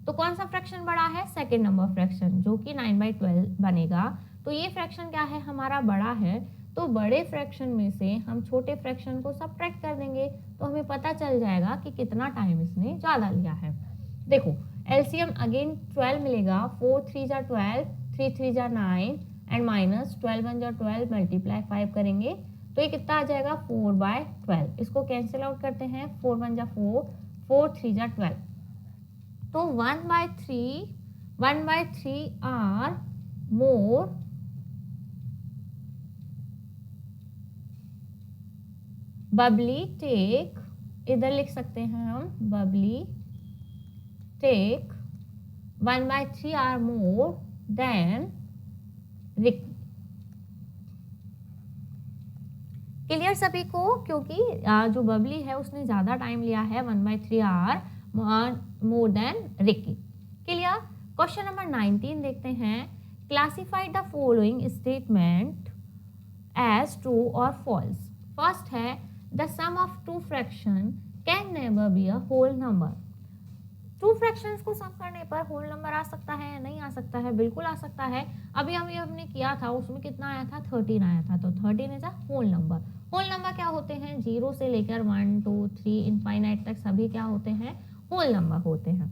तो कौन सा फ्रैक्शन बड़ा है, सेकेंड नंबर फ्रैक्शन, जो कि 9/12 बनेगा। तो ये फ्रैक्शन क्या है, हमारा बड़ा है। तो बड़े फ्रैक्शन में से हम छोटे फ्रैक्शन को सब्ट्रैक्ट कर देंगे, तो हमें पता चल जाएगा कि कितना टाइम इसने ज़्यादा लिया है। देखो एलसीएम अगेन 12 मिलेगा, 4 3 जा 12, 3 3 जा 9 एंड माइनस 12 वन जा 12 मल्टीप्लाई 5 करेंगे तो ये कितना आ जाएगा 4/12। इसको कैंसिल आउट करते हैं, 4 वन जा 4, 4 3 जा 12, तो 1/3 आर मोर बबली टेक, इधर लिख सकते हैं हम Bubbly take 1/3 are more than Ricky. Clear सभी को, क्योंकि जो बबली है उसने ज्यादा टाइम लिया है 1/3 are more than Ricky. Clear. Question number 19 देखते हैं। Classify the following statement as true और फॉल्स। फर्स्ट है the sum of two fraction can never be a whole number. Two fractions को सम करने पर होल नंबर आ सकता है या नहीं आ सकता है? बिल्कुल आ सकता है। अभी हमने किया था, उसमें कितना आया था 13 आया था, तो 13 is a whole number. Whole number क्या होते हैं? 0 से लेकर 1 2 3 इनफाइनाइट तक सभी क्या होते हैं? होल नंबर होते हैं।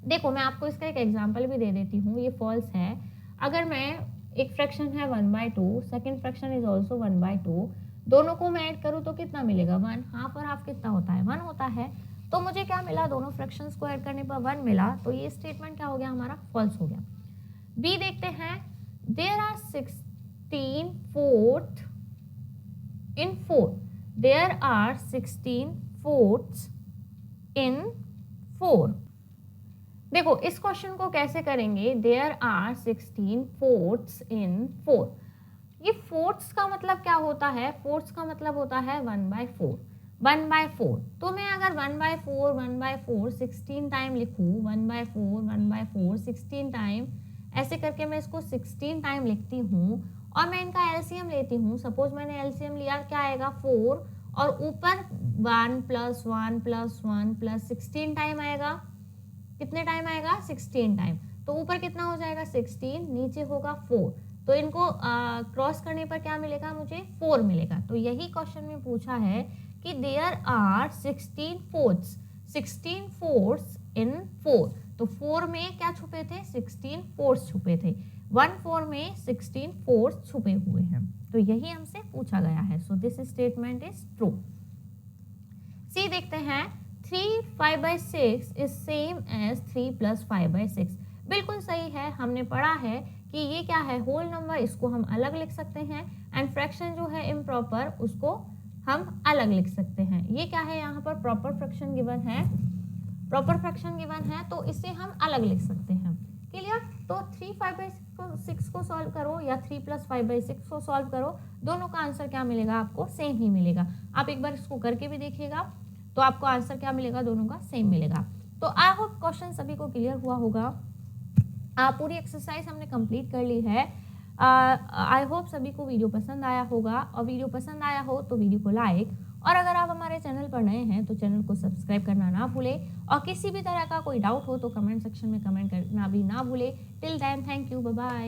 देखो मैं आपको इसका एक एग्जांपल भी दे देती हूँ, ये फॉल्स है। अगर मैं एक फ्रैक्शन है 1/2, सेकेंड फ्रैक्शन इज ऑल्सो 1/2, दोनों को मैं ऐड करूँ तो कितना मिलेगा? 1। हाफ और हाफ कितना होता है? 1 होता है। तो मुझे क्या मिला? दोनों फ्रैक्शंस को ऐड करने पर 1 मिला, तो ये स्टेटमेंट क्या हो गया हमारा? फॉल्स हो गया। बी देखते हैं। There are 16 fourth in 4। There are 16 fourths in 4। देखो इस क्वेश्चन को कैसे करेंगे? There are 16 fourths in 4। ये फोर्थ्स का मतलब क्या होता है? फोर्थ्स का मतलब होता है 1/4। 1/4 तो मैं अगर 1/4 16 टाइम लिखूँ, 1/4 16 टाइम, ऐसे करके मैं इसको 16 टाइम लिखती हूँ और मैं इनका एलसीएम लेती हूँ। सपोज मैंने एलसीएम लिया, क्या आएगा? 4 और ऊपर 1 + 1 + 1 + 16 टाइम आएगा। कितने टाइम आएगा? 16 टाइम। तो ऊपर कितना हो जाएगा? 16, नीचे होगा 4, तो इनको क्रॉस करने पर क्या मिलेगा? मुझे 4 मिलेगा। तो यही क्वेश्चन में पूछा है कि there are 16 fourths, 16 fourths in 4। तो 4 में क्या छुपे थे? 16 फोर्थ्स छुपे थे। 1/4 में 16 फोर्थ्स छुपे हुए हैं। तो यही हमसे पूछा गया है। So this statement is true. C देखते हैं। 3 5/6 इज सेम एज 3 + 5/6। बिल्कुल सही है। हमने पढ़ा है कि ये क्या है? होल नंबर, इसको हम अलग लिख सकते हैं, एंड फ्रैक्शन जो है इम्प्रॉपर, उसको हम अलग लिख सकते हैं। ये क्या है? यहाँ पर प्रॉपर फ्रैक्शन गिवन है, प्रॉपर फ्रैक्शन गिवन है, तो इसे हम अलग लिख सकते हैं। क्लियर। तो 3 5/6 को सॉल्व करो या 3 + 5/6 को सॉल्व करो, दोनों का आंसर क्या मिलेगा? आपको सेम ही मिलेगा। आप एक बार इसको करके भी देखिएगा तो आपको आंसर क्या मिलेगा? दोनों का सेम मिलेगा। तो आई होप क्वेश्चन सभी को क्लियर हुआ होगा। पूरी एक्सरसाइज हमने कंप्लीट कर ली है। आई होप सभी को वीडियो पसंद आया होगा, और वीडियो पसंद आया हो तो वीडियो को लाइक, और अगर आप हमारे चैनल पर नए हैं तो चैनल को सब्सक्राइब करना ना भूलें, और किसी भी तरह का कोई डाउट हो तो कमेंट सेक्शन में कमेंट करना भी ना भूलें। Till then, thank you, bye bye.